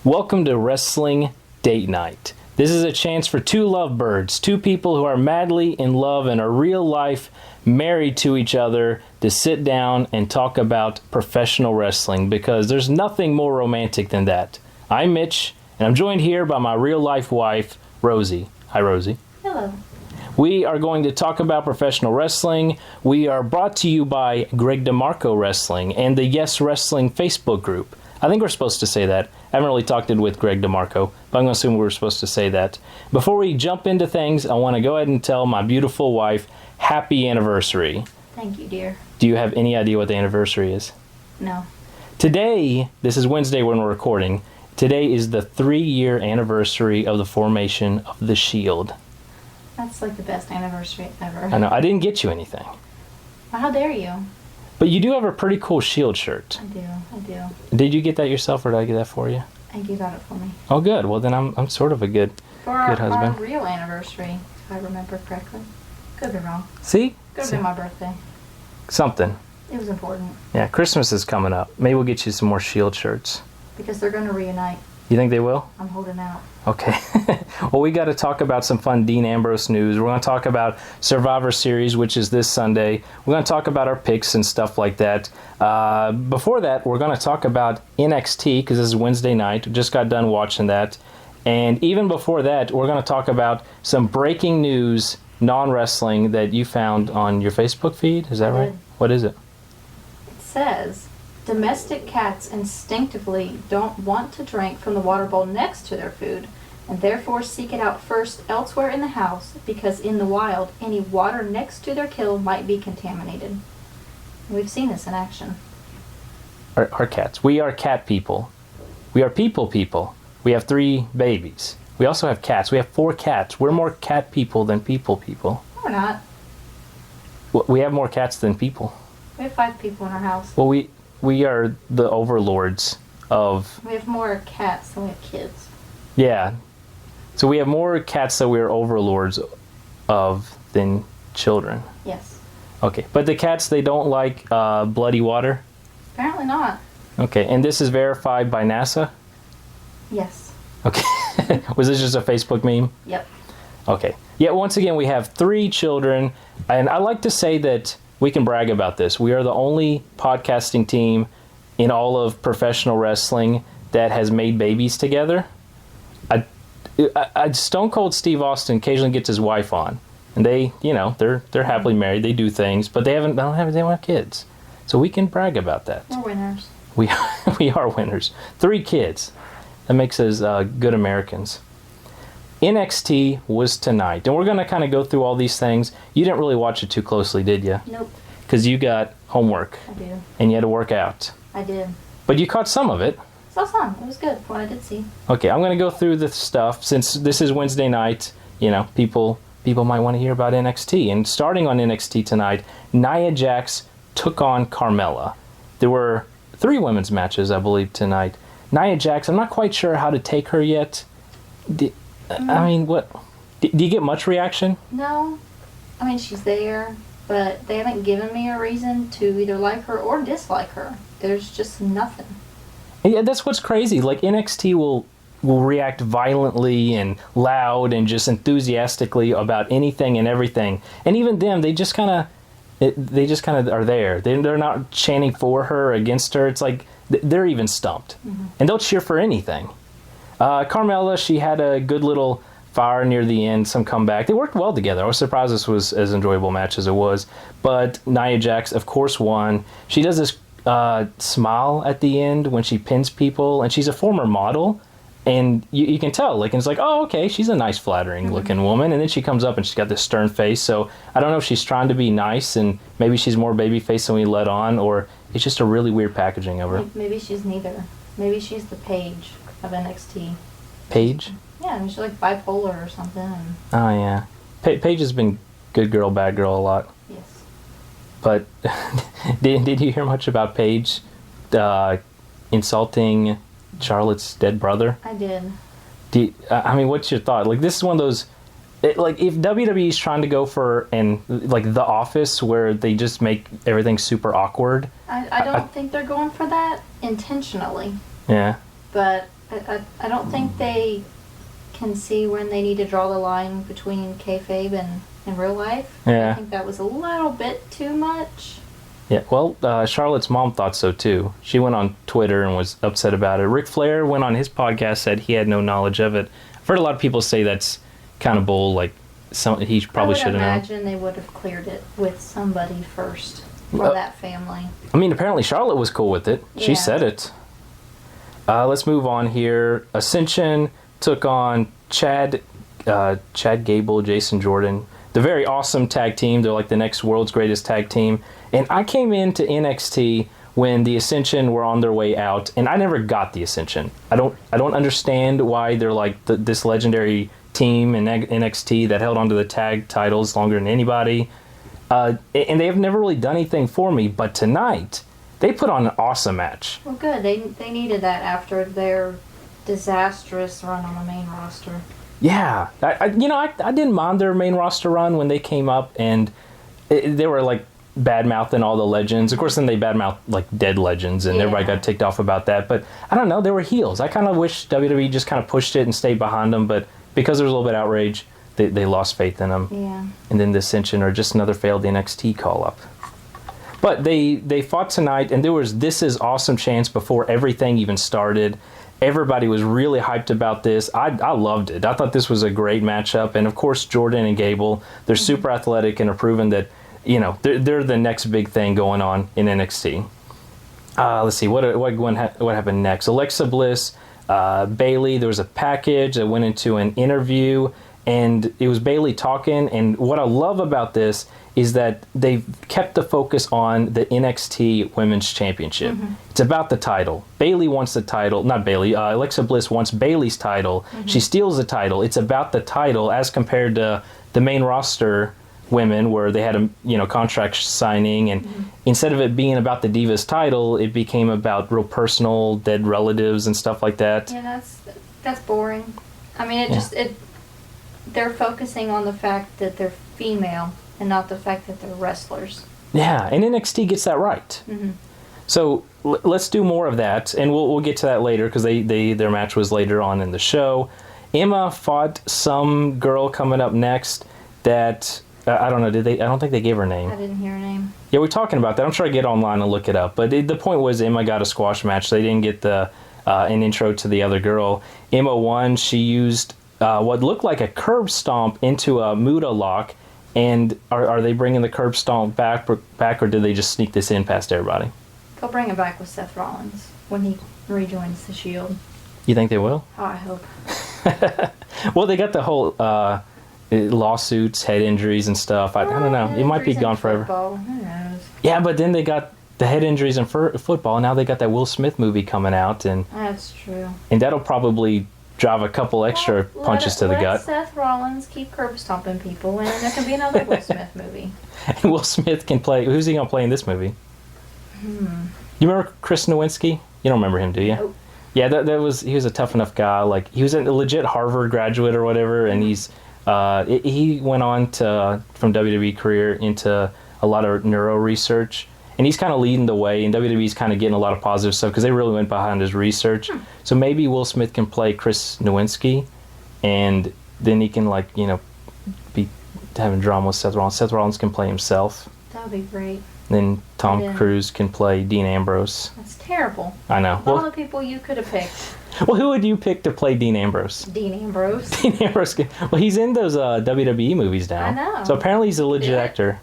Welcome to Wrestling Date Night. This is a chance for two lovebirds, two people who are madly in love and are real life married to each other, to sit down and talk about professional wrestling, because there's nothing more romantic than that. I'm Mitch, and I'm joined here by my real life wife, Rosie. Hi, Rosie. Hello. We are going to talk about professional wrestling. We are brought to you by Greg DeMarco Wrestling and the Yes Wrestling Facebook group. I think we're supposed to say that. I haven't really talked it with Greg DeMarco, but I'm going to assume we're supposed to say that. Before we jump into things, I want to go ahead and tell my beautiful wife, happy anniversary. Thank you, dear. Do you have any idea what the anniversary is? No. Today, this is Wednesday when we're recording, today is the 3-year anniversary of the formation of the Shield. That's like the best anniversary ever. I know, I didn't get you anything. Well, how dare you? But you do have a pretty cool Shield shirt. I do. Did you get that yourself, or did I get that for you? I think you got it for me. Oh, good. Well, then I'm sort of a good husband. For our real anniversary, if I remember correctly. Could be wrong. See? Could have been my birthday. Something. It was important. Yeah, Christmas is coming up. Maybe we'll get you some more Shield shirts. Because they're going to reunite. You think they will? I'm holding out. Okay. Well, we got to talk about some fun Dean Ambrose news. We're going to talk about Survivor Series, which is this Sunday. We're going to talk about our picks and stuff like that. Before that, we're going to talk about NXT, because this is Wednesday night. We just got done watching that. And even before that, we're going to talk about some breaking news, non-wrestling, that you found on your Facebook feed. Is that right? What is it? It says, domestic cats instinctively don't want to drink from the water bowl next to their food, and therefore seek it out first elsewhere in the house, because in the wild, any water next to their kill might be contaminated. We've seen this in action. Our cats. We are cat people. We are people. We have 3 babies. We also have cats. We have 4 cats. We're more cat people than people. No, we're not. We have more cats than people. We have 5 people in our house. Well, we are the overlords of... We have more cats than we have kids. Yeah. So we have more cats that we're overlords of than children. Yes. Okay. But the cats, they don't like bloody water? Apparently not. Okay. And this is verified by NASA? Yes. Okay. Was this just a Facebook meme? Yep. Okay. Yeah, once again, we have 3 children. And I like to say that we can brag about this. We are the only podcasting team in all of professional wrestling that has made babies together. Stone Cold Steve Austin occasionally gets his wife on, and they, they're happily married. They do things, but they don't have kids, so we can brag about that. We're winners. We are winners. 3 kids. That makes us good Americans. NXT was tonight, and we're going to kind of go through all these things. You didn't really watch it too closely, did you? Nope. Because you got homework. I do. And you had to work out. I did. But you caught some of it. Saw some. It was good, what I did see. Okay, I'm going to go through the stuff. Since this is Wednesday night, people might want to hear about NXT. And starting on NXT tonight, Nia Jax took on Carmella. There were 3 women's matches, I believe, tonight. Nia Jax, I'm not quite sure how to take her yet. I mean, what? Do you get much reaction? No. I mean, she's there, but they haven't given me a reason to either like her or dislike her. There's just nothing. Yeah, that's what's crazy. Like, NXT will react violently and loud and just enthusiastically about anything and everything. And even them, they just kind of are there. They're not chanting for her or against her. It's like they're even stumped. Mm-hmm. And they'll cheer for anything. Carmella, she had a good little fire near the end, some comeback. They worked well together. I was surprised this was as enjoyable a match as it was. But Nia Jax, of course, won. She does this smile at the end when she pins people, and she's a former model, and you can tell, like, and it's like, oh, okay, she's a nice, flattering looking woman, and then she comes up and she's got this stern face. So I don't know if she's trying to be nice, and maybe she's more babyface than we let on, or it's just a really weird packaging of her. Maybe she's neither. Maybe she's the Paige of NXT. Paige? Yeah, I mean, she's like bipolar or something. Oh yeah, Paige has been good girl, bad girl a lot. Yes. But did you hear much about Paige insulting Charlotte's dead brother? I did. I mean, what's your thought? Like, this is one of those... like, if WWE's trying to go for, like, The Office, where they just make everything super awkward... I don't think they're going for that intentionally. Yeah. But I don't think they can see when they need to draw the line between kayfabe and real life. Yeah. I think that was a little bit too much. Yeah, well, Charlotte's mom thought so too. She went on Twitter and was upset about it. Ric Flair went on his podcast, said he had no knowledge of it. I've heard a lot of people say that's kind of bull, like he probably should have known. I would imagine they would have cleared it with somebody first for that family. I mean, apparently Charlotte was cool with it. She Yeah. said it. Let's move on here. Ascension took on Chad Gable, Jason Jordan. The very awesome tag team. They're like the next world's greatest tag team. And I came into NXT when the Ascension were on their way out, and I never got the Ascension. I don't understand why they're like this legendary team in NXT that held onto the tag titles longer than anybody. And they have never really done anything for me, but tonight they put on an awesome match. Well, good. They needed that after their disastrous run on the main roster. Yeah, I didn't mind their main roster run when they came up, and they were like bad-mouthing all the legends. Of course, then they bad-mouthed like dead legends, and everybody got ticked off about that. But I don't know, they were heels. I kind of wish WWE just kind of pushed it and stayed behind them, but because there was a little bit of outrage, they lost faith in them. Yeah. And then the Ascension are just another failed NXT call-up. But they fought tonight, and there was "This is awesome" chants before everything even started. Everybody was really hyped about this. I loved it. I thought this was a great matchup. And, of course, Jordan and Gable, they're super athletic and are proven that, they're the next big thing going on in NXT. Let's see, what happened next? Alexa Bliss, Bayley, there was a package that went into an interview, and it was Bayley talking. And what I love about this is that they've kept the focus on the NXT Women's Championship. Mm-hmm. It's about the title. Bayley wants the title. Not Bayley. Alexa Bliss wants Bayley's title. Mm-hmm. She steals the title. It's about the title as compared to the main roster women where they had a contract signing. And instead of it being about the Divas title, it became about real personal, dead relatives and stuff like that. Yeah, that's boring. I mean, they're focusing on the fact that they're female and not the fact that they're wrestlers. Yeah, and NXT gets that right. Mm-hmm. So let's do more of that, and we'll get to that later because their match was later on in the show. Emma fought some girl coming up next that I don't know. I don't think they gave her name. I didn't hear her name. Yeah, we're talking about that. I'm sure I get online and look it up. But the point was Emma got a squash match. They didn't get an intro to the other girl. Emma won. She used what looked like a curb stomp into a Muda lock. And are they bringing the curb stomp back, or did they just sneak this in past everybody? They'll bring it back with Seth Rollins when he rejoins the Shield. You think they will? Oh, I hope. Well, they got the whole lawsuits, head injuries, and stuff. I don't know. It might be gone forever. Who knows? Yeah, but then they got the head injuries in football. Now they got that Will Smith movie coming out, and that's true. And that'll probably drive a couple extra punches to the gut. Let Seth Rollins keep curb stomping people, and there can be another Will Smith movie. And Will Smith can play. Who's he gonna play in this movie? You remember Chris Nowinski? You don't remember him, do you? Nope. Yeah, he was a tough enough guy. Like he was a legit Harvard graduate or whatever, and he went on from WWE career into a lot of neuro research. And he's kind of leading the way, and WWE's kind of getting a lot of positive stuff because they really went behind his research. So maybe Will Smith can play Chris Nowinski, and then he can be having drama with Seth Rollins. Seth Rollins can play himself. That would be great. Then Tom Cruise can play Dean Ambrose. That's terrible. I know. Of all the people you could have picked. Well, who would you pick to play Dean Ambrose? Dean Ambrose. Dean Ambrose. Well, he's in those WWE movies now. I know. So apparently he's a legit actor.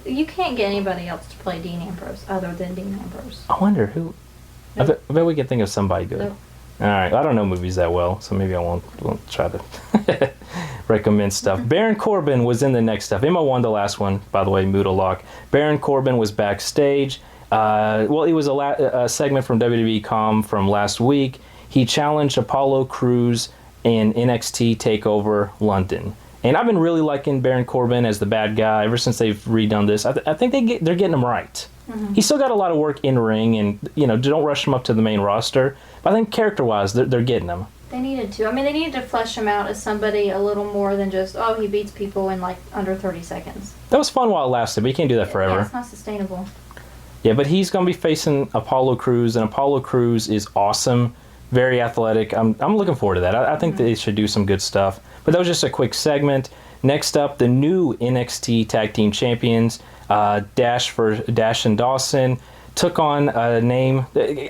You can't get anybody else to play Dean Ambrose other than Dean Ambrose. I wonder who. Nope. I bet we can think of somebody good. Nope. All right, I don't know movies that well, so maybe I won't try to recommend stuff. Baron Corbin was in the next stuff. Emma won the last one, by the way, Muda Lock. Baron Corbin was backstage. It was a segment from WWE.com from last week. He challenged Apollo Crews in NXT TakeOver London. And I've been really liking Baron Corbin as the bad guy ever since they've redone this. I think they're getting him right. Mm-hmm. He's still got a lot of work in ring, and don't rush him up to the main roster. But I think character-wise, they're getting him. They needed to. I mean, they needed to flesh him out as somebody a little more than just, he beats people in under 30 seconds. That was fun while it lasted, but you can't do that forever. Yeah, it's not sustainable. Yeah, but he's going to be facing Apollo Crews, and Apollo Crews is awesome. very athletic. I'm looking forward to that. I think they should do some good stuff. But that was just a quick segment. Next up, the new NXT Tag Team Champions, Dash and Dawson, took on a name.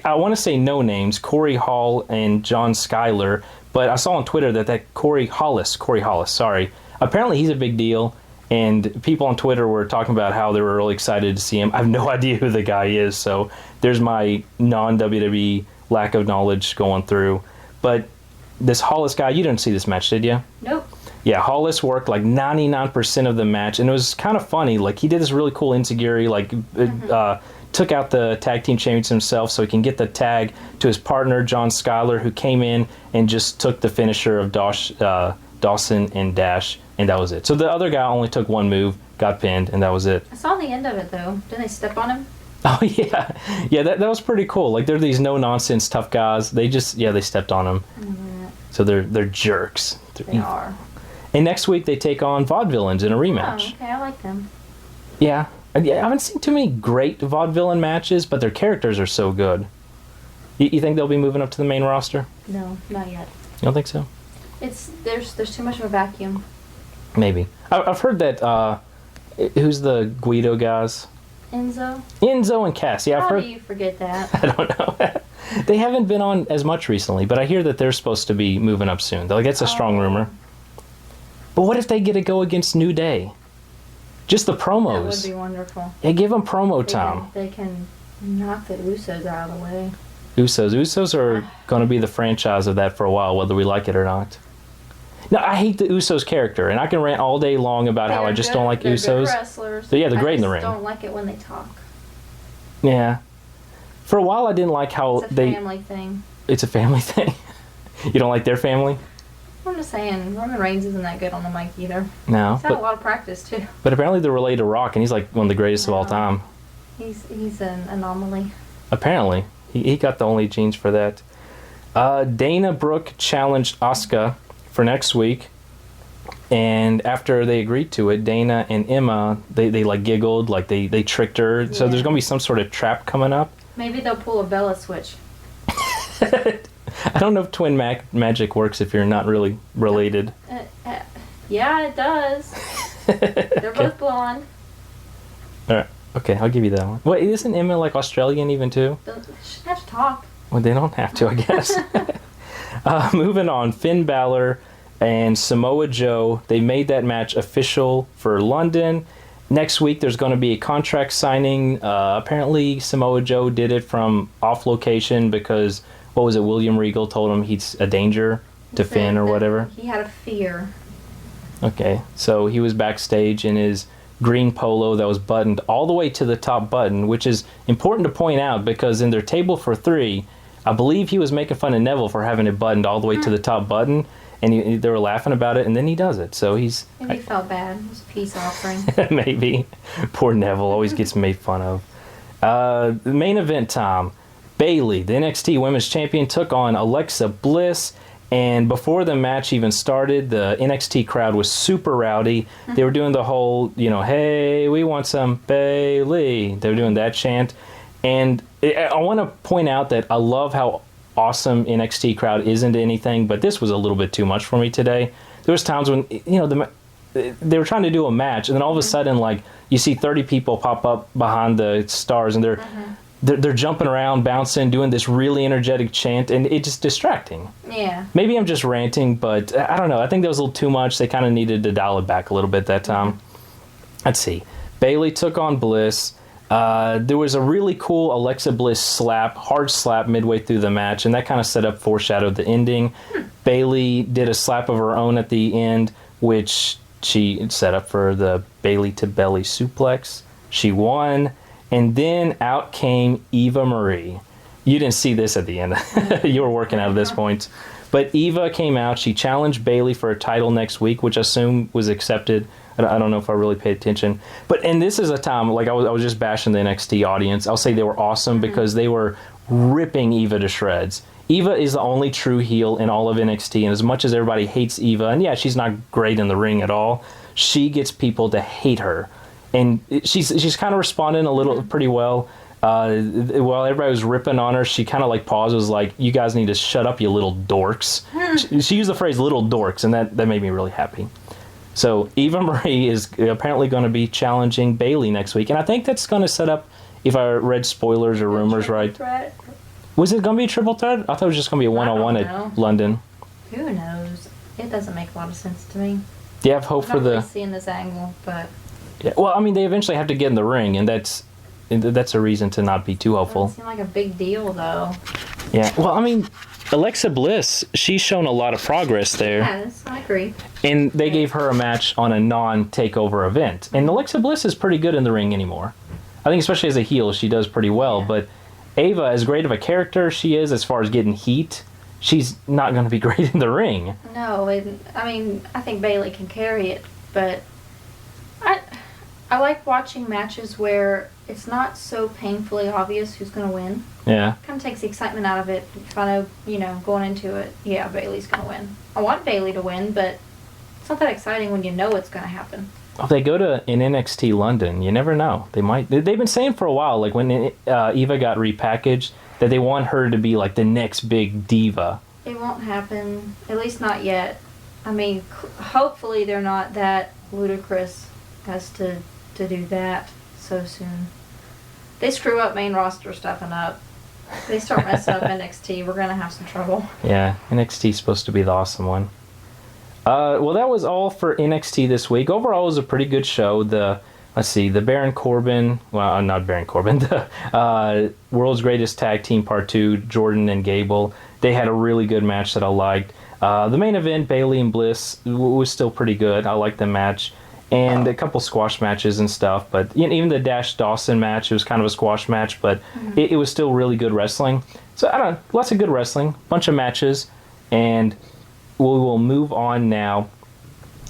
I want to say no names, Corey Hall and John Schuyler. But I saw on Twitter that Corey Hollis, sorry. Apparently he's a big deal. And people on Twitter were talking about how they were really excited to see him. I have no idea who the guy is, so there's my non-WWE lack of knowledge going through. But this Hollis guy, you didn't see this match, did you? Nope. Yeah, Hollis worked like 99% of the match, and it was kind of funny. Like, he did this really cool enziguri, like, took out the tag team champions himself so he can get the tag to his partner, John Schuyler, who came in and just took the finisher of Dawson and Dash, and that was it. So the other guy only took one move, got pinned, and that was it. I saw the end of it, though. Didn't they step on him? Oh, yeah. Yeah, that was pretty cool. Like, they're these no-nonsense tough guys. They just, they stepped on him. So they're jerks. They are. And next week, they take on Vaudevillains in a rematch. Oh, okay. I like them. Yeah. I haven't seen too many great Vaudevillain matches, but their characters are so good. You think they'll be moving up to the main roster? No, not yet. You don't think so? There's too much of a vacuum. Maybe. I've heard that, who's the Guido guys? Enzo and Cass. Yeah, I've heard. How do you forget that? I don't know. They haven't been on as much recently, but I hear that they're supposed to be moving up soon. Like, it's a strong rumor. But what if they get to go against New Day? Just the promos. That would be wonderful. Yeah, give them promo time. They can knock the Usos out of the way. Usos are going to be the franchise of that for a while, whether we like it or not. No, I hate the Usos character, and I can rant all day long about how I just don't like Usos. They're good wrestlers. They're great in the ring. I don't like it when they talk. Yeah. For a while, I didn't like how It's a family thing. It's a family thing? You don't like their family? I'm just saying, Roman Reigns isn't that good on the mic either. No. He's had a lot of practice, too. But apparently they're related to Rock, and he's like one of the greatest of all time. He's an anomaly. Apparently. He got the only genes for that. Dana Brooke challenged Asuka for next week. And after they agreed to it, Dana and Emma, they like giggled, like they tricked her. Yeah. So there's going to be some sort of trap coming up. Maybe they'll pull a Bella switch. I don't know if twin magic works if you're not really related. Yeah, it does. They're both blonde. All right. Okay, I'll give you that one. Wait, isn't Emma like Australian even too? They shouldn't have to talk. Well, they don't have to, I guess. Moving on, Finn Balor and Samoa Joe. They made that match official for London. Next week, there's going to be a contract signing. Apparently, Samoa Joe did it from off location because, what was it, William Regal told him he's a danger to Finn or whatever. He had a fear. Okay, so he was backstage in his green polo that was buttoned all the way to the top button, which is important to point out because in their table for three, I believe he was making fun of Neville for having it buttoned all the way to the top button, and they were laughing about it, and then he does it. So he's... Maybe he felt bad. It was a peace offering. Maybe. Poor Neville always gets made fun of. The main event time. Bayley, the NXT Women's Champion, took on Alexa Bliss. And before the match even started, the NXT crowd was super rowdy. They were doing the whole, hey, we want some Bayley. They were doing that chant. And I want to point out that I love how awesome NXT crowd isn't anything, but this was a little bit too much for me today. There was times when, they were trying to do a match, and then all of a sudden, like, you see 30 people pop up behind the stars, and they're jumping around, bouncing, doing this really energetic chant, and it's just distracting. Yeah. Maybe I'm just ranting, but I don't know. I think that was a little too much. They kind of needed to dial it back a little bit that time. Let's see. Bayley took on Bliss. There was a really cool Alexa Bliss hard slap midway through the match, and that kind of foreshadowed the ending. Bayley did a slap of her own at the end, which she set up for the Bayley to belly suplex. She won. And then out came Eva Marie. You didn't see this at the end. You were working out at this point. But Eva came out. She challenged Bayley for a title next week, which I assume was accepted. I don't know if I really paid attention. And this is a time, like I was just bashing the NXT audience. I'll say they were awesome because they were ripping Eva to shreds. Eva is the only true heel in all of NXT. And as much as everybody hates Eva, and yeah, she's not great in the ring at all, she gets people to hate her. And she's kind of responding a little pretty well. While everybody was ripping on her, she kind of like paused, was like, "You guys need to shut up, you little dorks." She used the phrase "little dorks," and that made me really happy. So Eva Marie is apparently going to be challenging Bayley next week, and I think that's going to set up, if I read spoilers or rumors right. Threat? Was it going to be a triple threat? I thought it was just going to be a one-on-one at London. Who knows? It doesn't make a lot of sense to me. Do you have hope for the? I'm not really seeing this angle, but. Yeah. Well, I mean, they eventually have to get in the ring, and that's a reason to not be too hopeful. Doesn't seem like a big deal, though. Yeah. Well, I mean, Alexa Bliss, she's shown a lot of progress there. Yes, I agree. And they gave her a match on a non-takeover event. And Alexa Bliss is pretty good in the ring anymore. I think especially as a heel, she does pretty well. Yeah. But Ava, as great of a character she is as far as getting heat, she's not going to be great in the ring. No, I mean, I think Bayley can carry it, but I like watching matches where it's not so painfully obvious who's going to win. Yeah. Kind of takes the excitement out of it. If I know, going into it, yeah, Bayley's going to win. I want Bayley to win, but it's not that exciting when you know it's going to happen. If they go to an NXT London, you never know. They might. They've been saying for a while, like when Eva got repackaged, that they want her to be like the next big diva. It won't happen, at least not yet. I mean, hopefully they're not that ludicrous as to do that so soon. They screw up main roster stuff and up. They start messing up NXT, we're going to have some trouble. Yeah, NXT's supposed to be the awesome one. Well, that was all for NXT this week. Overall, it was a pretty good show. The Baron Corbin, well, not Baron Corbin, the World's Greatest Tag Team Part 2, Jordan and Gable, they had a really good match that I liked. The main event, Bayley and Bliss, was still pretty good. I liked the match. And a couple squash matches and stuff. But even the Dash Dawson match, it was kind of a squash match, but it was still really good wrestling. So, I don't know, lots of good wrestling, bunch of matches. And we will move on now.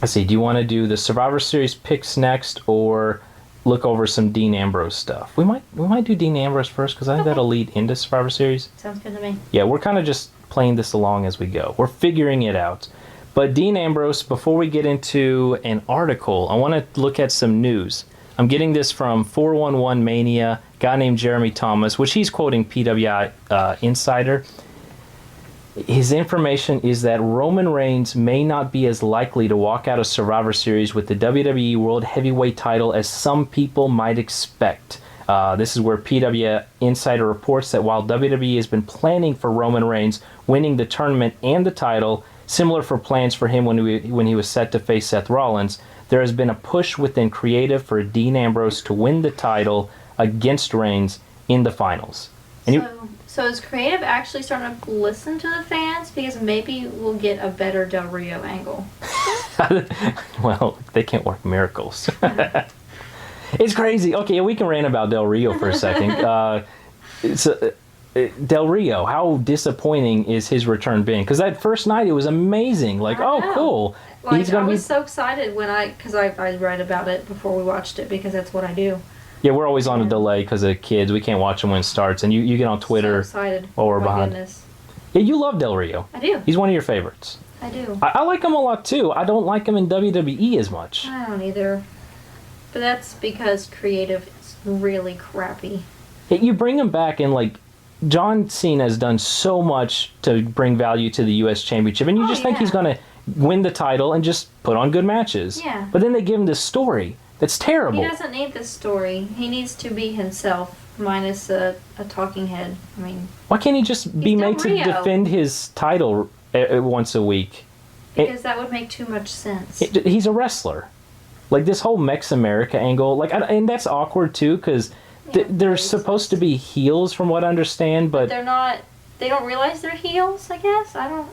Let's see, do you want to do the Survivor Series picks next or look over some Dean Ambrose stuff? We might do Dean Ambrose first because I think that'll lead into Survivor Series. Sounds good to me. Yeah, we're kind of just playing this along as we go. We're figuring it out. But Dean Ambrose, before we get into an article, I want to look at some news. I'm getting this from 411 Mania, a guy named Jeremy Thomas, which he's quoting PWI Insider. His information is that Roman Reigns may not be as likely to walk out of Survivor Series with the WWE World Heavyweight title as some people might expect. This is where PW Insider reports that while WWE has been planning for Roman Reigns winning the tournament and the title, similar for plans for him when he was set to face Seth Rollins, there has been a push within creative for Dean Ambrose to win the title against Reigns in the finals. And so is creative actually starting to listen to the fans? Because maybe we'll get a better Del Rio angle. Well, they can't work miracles. It's crazy. Okay, we can rant about Del Rio for a second. Del Rio, how disappointing is his return being? Because that first night it was amazing. Like, oh, cool. Like, I was so excited because I read about it before we watched it because that's what I do. Yeah, we're always on a delay because of kids. We can't watch them when it starts. And you get on Twitter so excited. While we're behind. Goodness. Yeah, you love Del Rio. I do. He's one of your favorites. I do. I like him a lot too. I don't like him in WWE as much. I don't either. But that's because creative is really crappy. You bring him back and like John Cena has done so much to bring value to the U.S. Championship, and you just think he's going to win the title and just put on good matches. Yeah. But then they give him this story that's terrible. He doesn't need this story. He needs to be himself, minus a talking head. I mean, why can't he just be made to defend his title once a week? Because that would make too much sense. He's a wrestler. Like this whole Mex America angle, and that's awkward too, because they're supposed to be heels, from what I understand, but they're not. They don't realize they're heels. I guess I don't.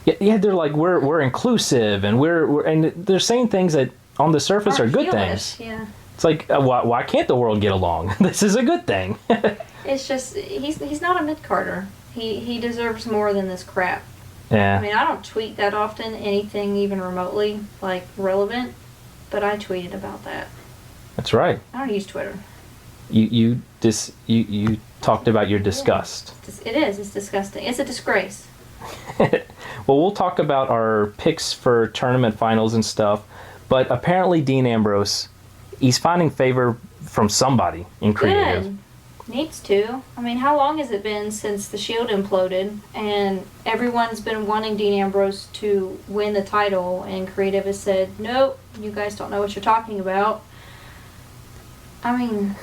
Yeah, they're like we're inclusive, and and they're saying things that on the surface are good things. Yeah. It's like why can't the world get along? This is a good thing. It's just he's not a mid-carder. He deserves more than this crap. Yeah. I mean, I don't tweet that often, anything even remotely like relevant, but I tweeted about that. That's right. I don't use Twitter. You talked about your disgust. It is. It's disgusting. It's a disgrace. Well, we'll talk about our picks for tournament finals and stuff, but apparently Dean Ambrose, he's finding favor from somebody in creative. Good. Needs to. I mean, how long has it been since the Shield imploded, and everyone's been wanting Dean Ambrose to win the title, and creative has said, nope, you guys don't know what you're talking about. I mean...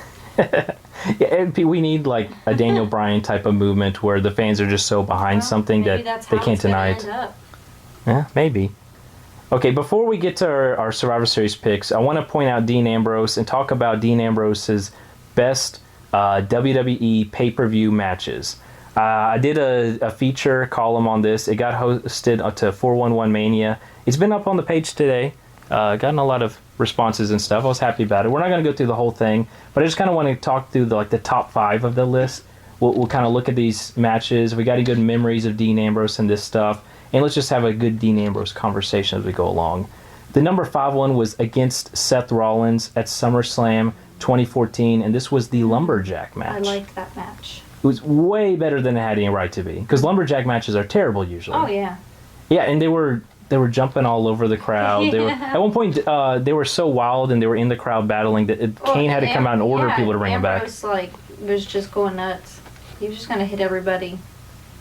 Yeah, we need like a Daniel Bryan type of movement where the fans are just so behind something that they can't deny it. Yeah, maybe. Okay, before we get to our Survivor Series picks, I want to point out Dean Ambrose and talk about Dean Ambrose's best WWE pay-per-view matches. I did a feature column on this. It got hosted to 411 Mania. It's been up on the page today. Gotten a lot of responses and stuff. I was happy about it. We're not going to go through the whole thing, but I just kind of want to talk through the top 5 of the list. We'll kind of look at these matches. We got any good memories of Dean Ambrose and this stuff, and let's just have a good Dean Ambrose conversation as we go along. The number 5 one was against Seth Rollins at SummerSlam 2014, and this was the Lumberjack match. I liked that match. It was way better than it had any right to be, because Lumberjack matches are terrible usually. Oh, yeah. Yeah, and they were jumping all over the crowd. Yeah. They were at one point they were so wild, and they were in the crowd battling that Kane had to come out and order people to bring him back. Ambrose was just going nuts. He was just going to hit everybody.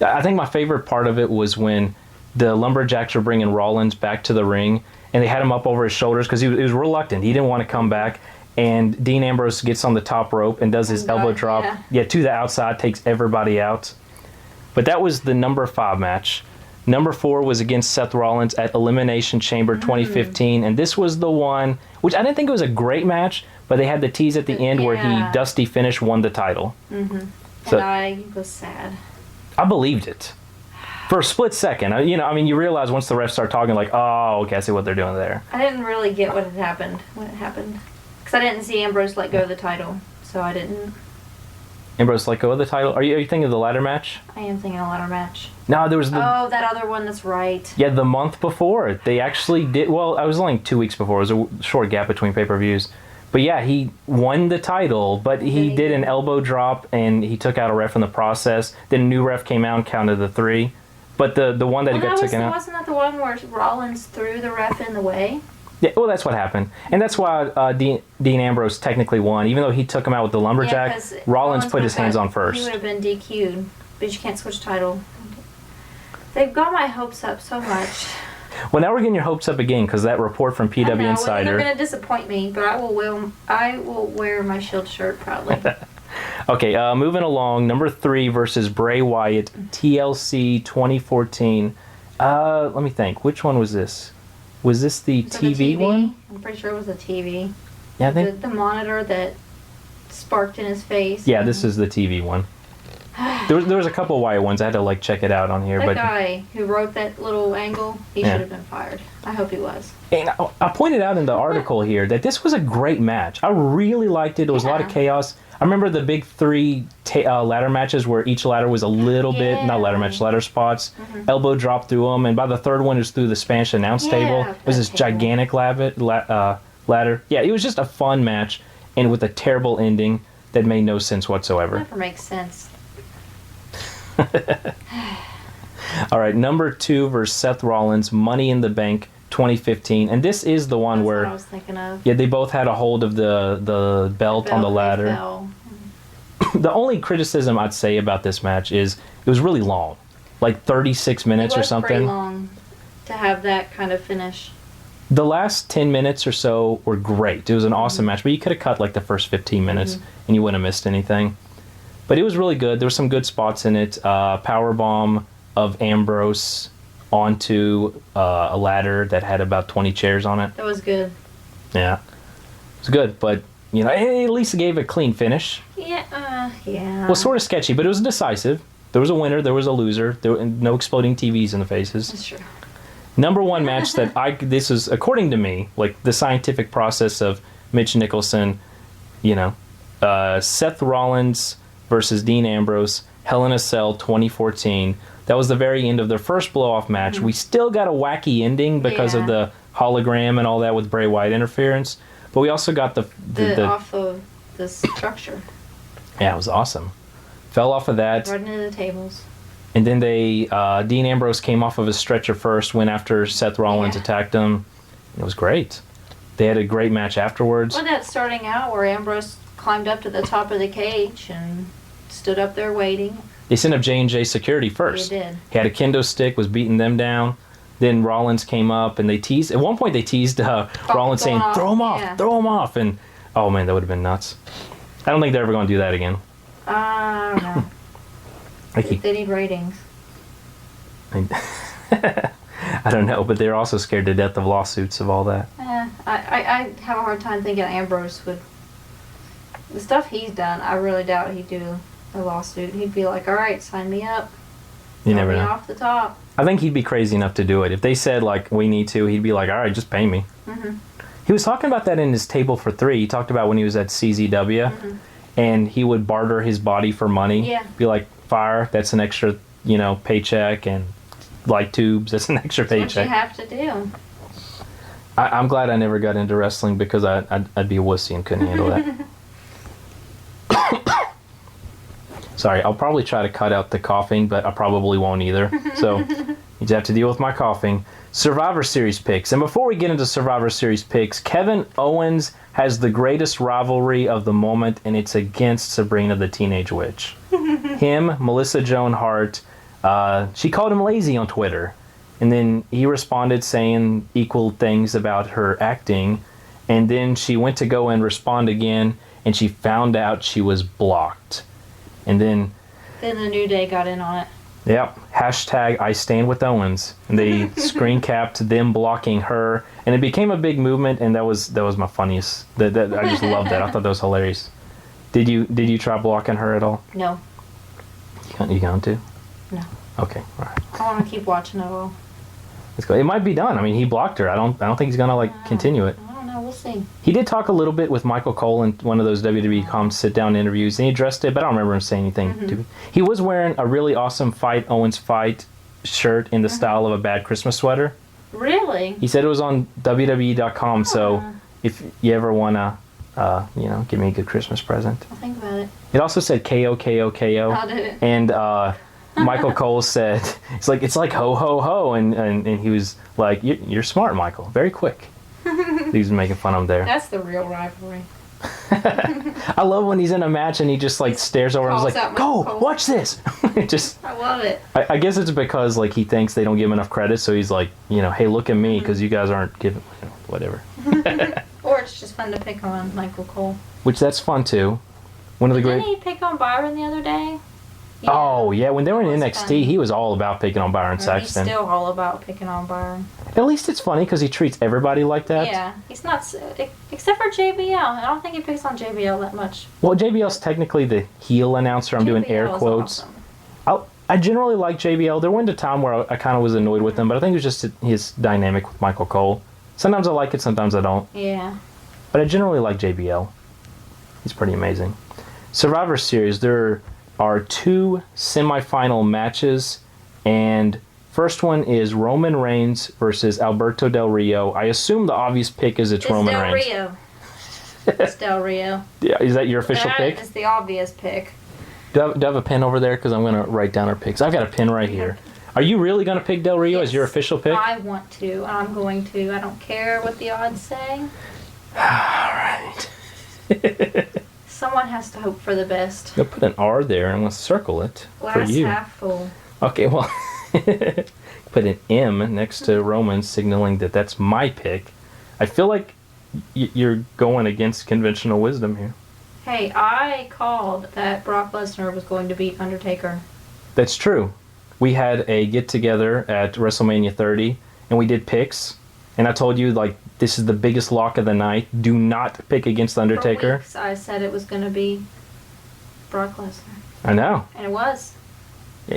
I think my favorite part of it was when the Lumberjacks were bringing Rollins back to the ring, and they had him up over his shoulders because he was reluctant. He didn't want to come back. And Dean Ambrose gets on the top rope and does his elbow drop. Yeah, to the outside, takes everybody out. But that was the number 5 match. Number 4 was against Seth Rollins at Elimination Chamber 2015. And this was the one, which I didn't think it was a great match, but they had the tease at the end where he dusty finish won the title. Mm-hmm. So, and I was sad. I believed it. For a split second. You realize once the refs start talking, like, oh, okay, I see what they're doing there. I didn't really get what had happened when it happened. Because I didn't see Ambrose let go of the title, so I didn't. Ambrose let go of the title? Are you thinking of the ladder match? I am thinking a ladder match. No, there was the... Oh, that other one, that's right. Yeah, the month before. They actually did... Well, I was only 2 weeks before. It was a short gap between pay-per-views. But yeah, he won the title, but he did an elbow drop, and he took out a ref in the process. Then a new ref came out and counted the 3. But the one that got taken out... Wasn't that the one where Rollins threw the ref in the way? Yeah, well, that's what happened. And that's why Dean Ambrose technically won. Even though he took him out with the lumberjack, Yeah, Rollins put his hands on first. He would have been DQ'd, but you can't switch title. They've got my hopes up so much. Well, now we're getting your hopes up again, because that report from PW Insider... They're going to disappoint me, but I will wear my Shield shirt proudly. Okay, moving along. Number 3 versus Bray Wyatt, TLC 2014. Let me think. Which one was this? Was this the TV one? I'm pretty sure it was a TV. Yeah, I think... The monitor that sparked in his face. Yeah, this is the TV one. There was a couple Wyatt ones. I had to check it out on here. That guy who wrote that little angle, he should have been fired. I hope he was. And I pointed out in the article here that this was a great match. I really liked it. There was a lot of chaos. I remember the big 3 ladder matches where each ladder was a little bit, not ladder match, ladder spots. Mm-hmm. Elbow drop through them, and by the third one it was through the Spanish announce table. It was this gigantic ladder. Yeah, it was just a fun match, and with a terrible ending that made no sense whatsoever. Never makes sense. All right, number 2 versus Seth Rollins, Money in the Bank 2015, and this is the one where what I was thinking of. Yeah, they both had a hold of the belt on the ladder. The only criticism I'd say about this match is it was really long, like 36 minutes or something. It was pretty long to have that kind of finish. The last 10 minutes or so were great. It was an awesome match, but you could have cut the first 15 minutes and you wouldn't have missed anything. But it was really good. There were some good spots in it. Powerbomb of Ambrose onto a ladder that had about 20 chairs on it. That was good. Yeah. It was good, but, at least it gave a clean finish. Yeah. Well, sort of sketchy, but it was decisive. There was a winner, there was a loser. There were no exploding TVs in the faces. That's true. Number 1 match this is, according to me, the scientific process of Mitch Nickelson, Seth Rollins versus Dean Ambrose, Hell in a Cell 2014. That was the very end of their first blow-off match. Mm-hmm. We still got a wacky ending because of the hologram and all that with Bray Wyatt interference, but we also got the off of the structure. Yeah, it was awesome. Fell off of that. Right into the tables. And then Dean Ambrose came off of his stretcher first, went after Seth Rollins, attacked him. It was great. They had a great match afterwards. Well, that starting out where Ambrose climbed up to the top of the cage and stood up there waiting. They sent up J&J security first. They did. He had a kendo stick, was beating them down. Then Rollins came up, and they teased. At one point, they teased Rollins saying, "Throw him off, throw him off!" And oh man, that would have been nuts. I don't think they're ever going to do that again. I don't know. They need ratings. I don't know, but they're also scared to death of lawsuits of all that. I have a hard time thinking Ambrose would. The stuff he's done, I really doubt he'd do a lawsuit. He'd be like, "All right, sign me up. You never know. Off the top." I think he'd be crazy enough to do it. If they said, like, we need to, he'd be like, all right, just pay me. Mm-hmm. He was talking about that in his Table for Three. He talked about when he was at CZW, and he would barter his body for money. Yeah. Be like, fire, that's an extra, paycheck, and light tubes, that's an extra paycheck. That's what you have to do. I'm glad I never got into wrestling because I'd be a wussy and couldn't handle that. Sorry, I'll probably try to cut out the coughing, but I probably won't either. So you just have to deal with my coughing. Survivor Series picks. And before we get into Survivor Series picks, Kevin Owens has the greatest rivalry of the moment, and it's against Sabrina the Teenage Witch. Him, Melissa Joan Hart, she called him lazy on Twitter. And then he responded saying equal things about her acting. And then she went to go and respond again, and she found out she was blocked. And then the New Day got in on it. Yep. Hashtag I stand with Owens. And they screen capped them blocking her. And it became a big movement, and that was my funniest. I just loved that. I thought that was hilarious. Did you try blocking her at all? No. You going to? No. Okay, all right. I want to keep watching it all. Let's go. It might be done. I mean, he blocked her. I don't think he's gonna continue it. I don't know. We'll see. He did talk a little bit with Michael Cole in one of those WWE.com sit-down interviews, and he addressed it, but I don't remember him saying anything to me. He was wearing a really awesome Owens Fight shirt in the style of a Bad Christmas sweater. Really? He said it was on WWE.com, so if you ever want to, give me a good Christmas present. I'll think about it. It also said KO, KO, KO. How did it? And Michael Cole said, it's like ho, ho, ho. And he was like, you're smart, Michael. Very quick. He was making fun of him there. That's the real rivalry. I love when he's in a match and he just stares over and is like, go, watch this. I love it. I guess it's because he thinks they don't give him enough credit, so he's like, hey, look at me because you guys aren't giving, whatever. Or it's just fun to pick on Michael Cole. Which that's fun too. Didn't he pick on Byron the other day? Yeah. Oh, yeah. When they were in NXT, funny. He was all about picking on Byron Saxton. He's still all about picking on Byron. At least it's funny because he treats everybody like that. Yeah. He's not... Except for JBL. I don't think he picks on JBL that much. Well, JBL's technically the heel announcer. I'm doing air quotes. Awesome. I generally like JBL. There went a time where I kind of was annoyed with him, but I think it was just his dynamic with Michael Cole. Sometimes I like it, sometimes I don't. Yeah. But I generally like JBL. He's pretty amazing. Survivor Series, there are 2 semifinal matches, and first one is Roman Reigns versus Alberto Del Rio. I assume the obvious pick is it's Roman Reigns. Rio. It's Del Rio. Yeah, is that your official pick? It's the obvious pick. Do I have a pen over there? Because I'm going to write down our picks. I've got a pen right here. Are you really going to pick Del Rio as your official pick? I want to. I'm going to. I don't care what the odds say. All right. Someone has to hope for the best. I'm going to put an R there. I'm going to circle it for you. Glass half full. Okay, well, put an M next to Roman, signaling that that's my pick. I feel like you're going against conventional wisdom here. Hey, I called that Brock Lesnar was going to beat Undertaker. That's true. We had a get-together at WrestleMania 30, and we did picks. And I told you, this is the biggest lock of the night. Do not pick against the Undertaker. For weeks, I said it was going to be Brock Lesnar. I know. And it was.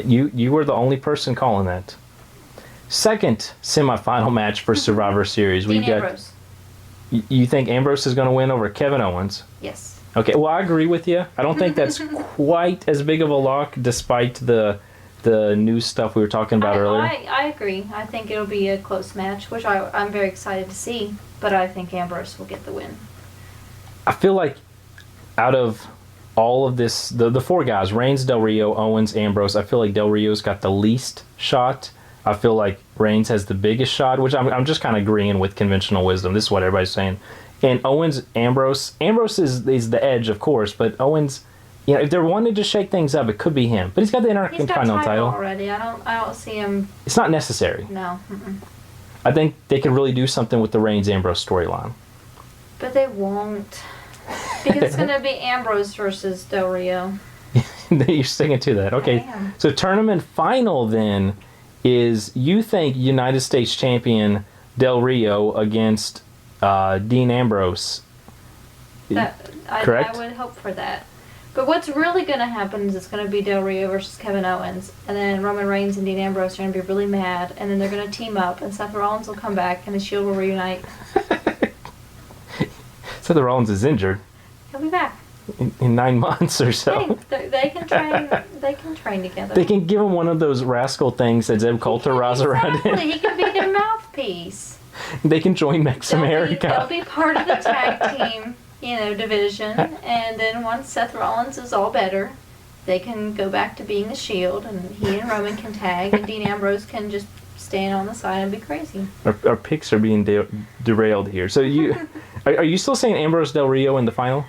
You were the only person calling that. Second semifinal match for Survivor Series. Dean Ambrose. You think Ambrose is going to win over Kevin Owens? Yes. Okay, well, I agree with you. I don't think that's quite as big of a lock, despite the new stuff we were talking about earlier. I agree. I think it'll be a close match, which I'm very excited to see. But I think Ambrose will get the win. I feel like out of all of this, the 4 guys, Reigns, Del Rio, Owens, Ambrose, I feel like Del Rio's got the least shot. I feel like Reigns has the biggest shot, which I'm just kind of agreeing with conventional wisdom. This is what everybody's saying. And Owens, Ambrose is the edge, of course, but Owens, You know, if they're wanting to shake things up, it could be him. But he's got the He's got Intercontinental title title. already. I don't see him. It's not necessary. No. Mm-mm. I think they could really do something with the Reigns-Ambrose storyline. But they won't. Because it's going to be Ambrose versus Del Rio. You're sticking to that. Okay. I am. So tournament final then is, you think, United States champion Del Rio against Dean Ambrose. Correct? I would hope for that. But what's really going to happen is it's going to be Del Rio versus Kevin Owens. And then Roman Reigns and Dean Ambrose are going to be really mad. And then they're going to team up. And Seth Rollins will come back. And the Shield will reunite. Seth Rollins is injured He'll be back. in 9 months or so. They can train. They can train together. They can give him one of those rascal things that Zeb Coulter rides around Exactly. in. He can be their mouthpiece. They can join Mex They'll America. be part of the tag team, division. And then once Seth Rollins is all better, they can go back to being the Shield, and he and Roman can tag, and Dean Ambrose can just stand on the side and be crazy. Our picks are being derailed here. So are you still saying Ambrose Del Rio in the final?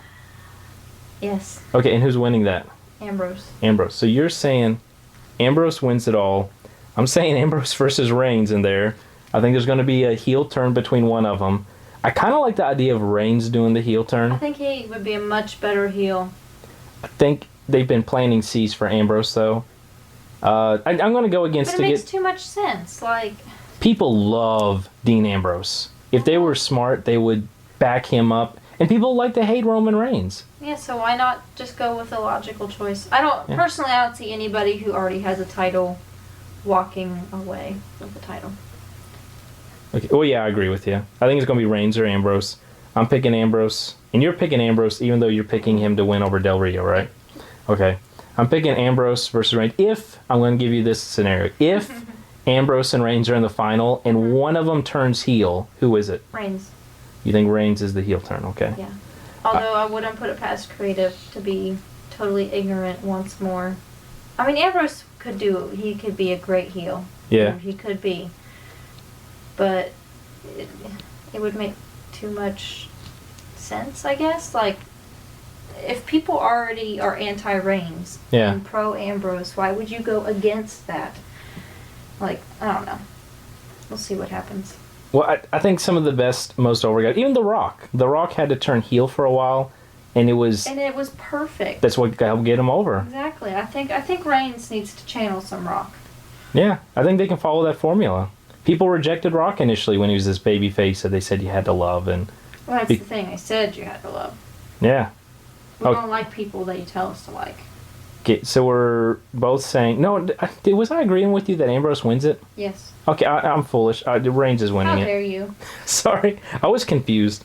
Yes, Okay, and who's winning that? Ambrose. Ambrose. So you're saying Ambrose wins it all. I'm saying Ambrose versus Reigns in there. I think there's going to be a heel turn between one of them. I kind of like the idea of Reigns doing the heel turn. I think he would be a much better heel. I think they've been planting seeds for Ambrose, though. I'm going to go against But it makes too much sense. Like, people love Dean Ambrose. If they were smart, they would back him up. And people like to hate Roman Reigns. yeah, so why not just go with a logical choice? Personally, I don't see anybody who already has a title walking away with the title. Okay. Well, yeah, I agree with you. I think it's going to be Reigns or Ambrose. I'm picking Ambrose. And you're picking Ambrose, even though you're picking him to win over Del Rio, right? Okay. I'm picking Ambrose versus Reigns. If, I'm going to give you this scenario. If Ambrose and Reigns are in the final and one of them turns heel, who is it? Reigns. You think Reigns is the heel turn, okay? Yeah. Although I wouldn't put it past creative to be totally ignorant once more. I mean, Ambrose he could be a great heel. Yeah. He could be. But it would make too much sense, I guess. Like, if people already are anti-Reigns Yeah. and pro-Ambrose, why would you go against that? Like, I don't know. We'll see what happens. Well, I think some of the best, most over guys, even The Rock. The Rock had to turn heel for a while, and it was perfect. that's what helped get him over. Exactly. I think Reigns needs to channel some Rock. Yeah, I think they can follow that formula. People rejected Rock initially when he was this baby face that they said you had to love, and Well, that's the thing. I said you had to love. yeah. We Oh. don't like people that you tell us to like. Okay, so we're both saying no. Was I agreeing with you that Ambrose wins it? Yes. Okay, I'm foolish. Reigns is winning How it. dare you? Sorry, I was confused.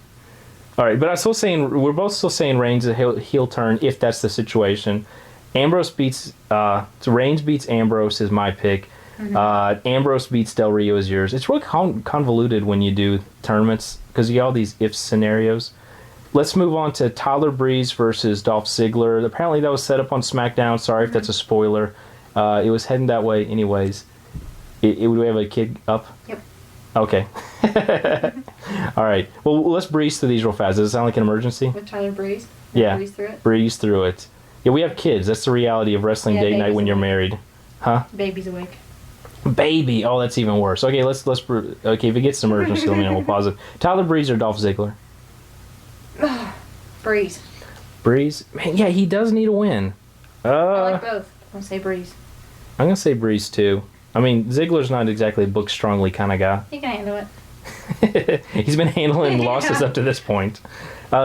All right, but we're both still saying Reigns is a heel turn if that's the situation. Ambrose beats so Reigns beats Ambrose is my pick. Mm-hmm. Ambrose beats Del Rio is yours. It's really convoluted when you do tournaments because you get all these if scenarios. Let's move on to Tyler Breeze versus Dolph Ziggler. Apparently that was set up on SmackDown. Sorry if that's a spoiler. It was heading that way anyways. Would we have a kid up? Yep. Okay. All right. Well, let's breeze through these real fast. Does it sound like an emergency? With Tyler Breeze? Yeah. Breeze through it? Breeze through it. Yeah, we have kids. That's the reality of wrestling Yeah, date night baby's when you're awake. married. Huh? Baby's awake. Baby. Oh, that's even worse. Okay, okay, if it gets an emergency, let me know. We'll pause it. Tyler Breeze or Dolph Ziggler? Breeze. Breeze? Man, yeah, he does need a win. I like both. I'm going to say Breeze. I'm going to say Breeze, too. I mean, Ziggler's not exactly a book strongly kind of guy. He can handle it. He's been handling losses up to this point.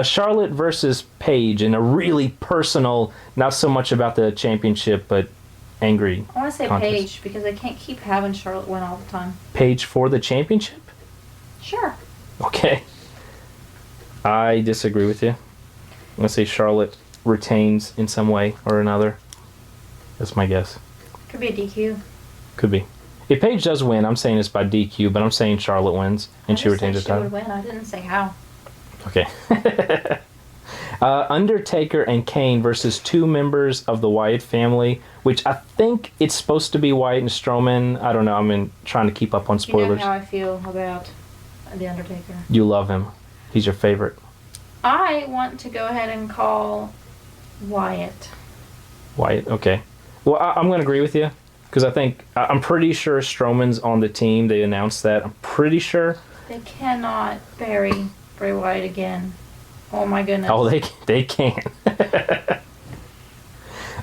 Charlotte versus Paige in a really personal, not so much about the championship, but angry I want to say contest. Paige because they can't keep having Charlotte win all the time. Paige for the championship? Sure. Okay. I disagree with you. I'm going to say Charlotte retains in some way or another. That's my guess. Could be a DQ. Could be. If Paige does win, I'm saying it's by DQ, but I'm saying Charlotte wins and she retains the She title. would win. I didn't say how. Okay. Undertaker and Kane versus two members of the Wyatt family, which I think it's supposed to be Wyatt and Strowman. I don't know. I'm trying to keep up on You spoilers. know how I feel about The Undertaker. You love him. He's your favorite. I want to go ahead and call Wyatt. Wyatt. Okay. Well, I'm going to agree with you because I'm pretty sure Strowman's on the team. They announced that. I'm pretty sure. They cannot bury Bray Wyatt again. Oh my goodness. Oh, they can.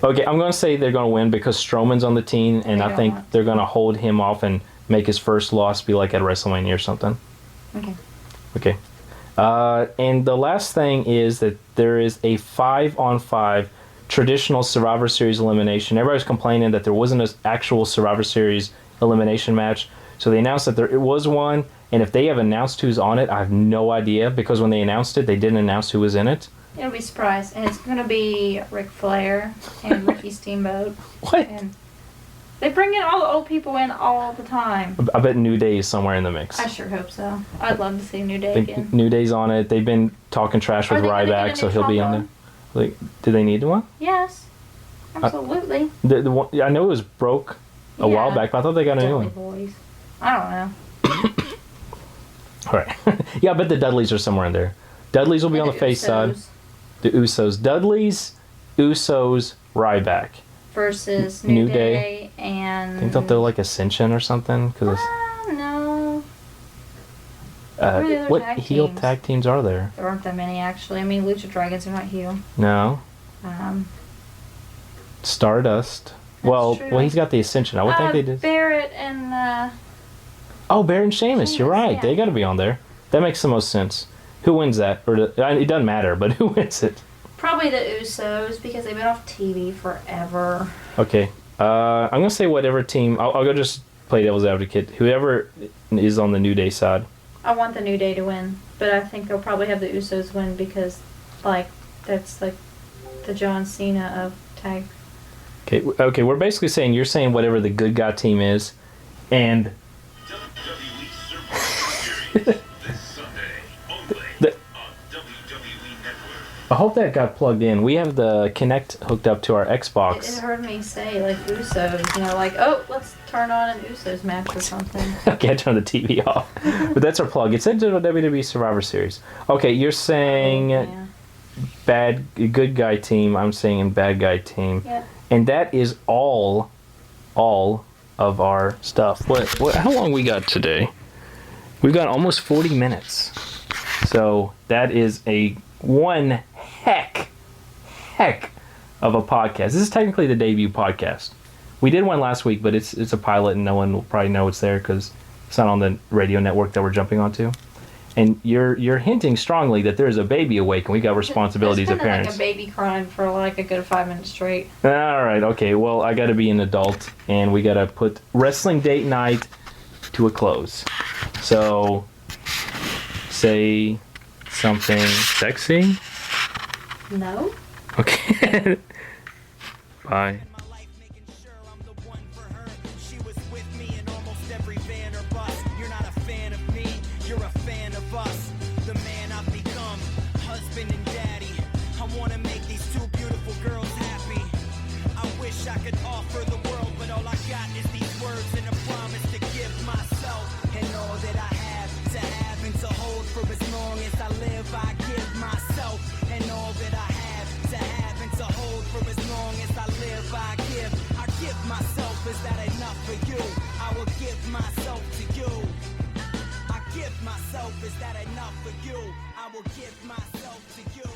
Okay, I'm going to say they're going to win because Strowman's on the team, and I think they're going to hold him off and make his first loss be like at WrestleMania or something. Okay. And the last thing is that there is a 5-on-5 traditional Survivor Series elimination. Everybody's complaining that there wasn't an actual Survivor Series elimination match. So they announced that there was one, and if they have announced who's on it, I have no idea because when they announced it, they didn't announce who was in it. It'll be a surprise, and it's going to be Ric Flair and Ricky Steamboat. What? And they bring in all the old people in all the time. I bet New Day is somewhere in the mix. I sure hope so. I'd love to see New Day again. New Day's on it. They've been talking trash with Ryback, so he'll be on there. Like, do they need one? Yes, absolutely. The one, I know it was broke a while back, but I thought they got a new one. Boys. I don't know. All right. Yeah, I bet the Dudleys are somewhere in there. Dudleys will be on the face side. The Usos. Dudleys, Usos, Ryback. Versus New Day and... I think they're like Ascension or something. No. What heel tag teams are there? There aren't that many, actually. I mean, Lucha Dragons are not heel. No. Stardust. Well, he's got the Ascension. I would think they did. Barrett and... Oh, Barrett and Sheamus. You're right. Yeah. They got to be on there. That makes the most sense. Who wins that? It doesn't matter, but who wins it? Probably the Usos, because they've been off TV forever. Okay. I'm going to say whatever team... I'll go just play devil's advocate. Whoever is on the New Day side. I want the New Day to win, but I think they'll probably have the Usos win because, that's like the John Cena of tag. Okay, we're basically saying you're saying whatever the good guy team is, and... I hope that got plugged in. We have the Kinect hooked up to our Xbox. It heard me say, Usos, oh, let's turn on an Usos match or something. Okay, I turned the TV off. But that's our plug. It said WWE Survivor Series. Okay, you're saying good guy team. I'm saying bad guy team. Yeah. And that is all of our stuff. How long we got today? We've got almost 40 minutes. So that is one heck of a podcast. This is technically the debut podcast. We did one last week, but it's a pilot and no one will probably know it's there because it's not on the radio network that we're jumping onto. And you're hinting strongly that there's a baby awake and we got responsibilities as parents. Like a baby crying for a good 5 minutes straight. All right, okay. Well, I got to be an adult and we got to put wrestling date night to a close. So, say something sexy. No. Okay. Bye. I could offer the world, but all I got is these words and a promise to give myself and all that I have to have and to hold for as long as I live. I give myself and all that I have to have and to hold for as long as I live. I give myself. Is that enough for you? I will give myself to you. I give myself. Is that enough for you? I will give myself to you.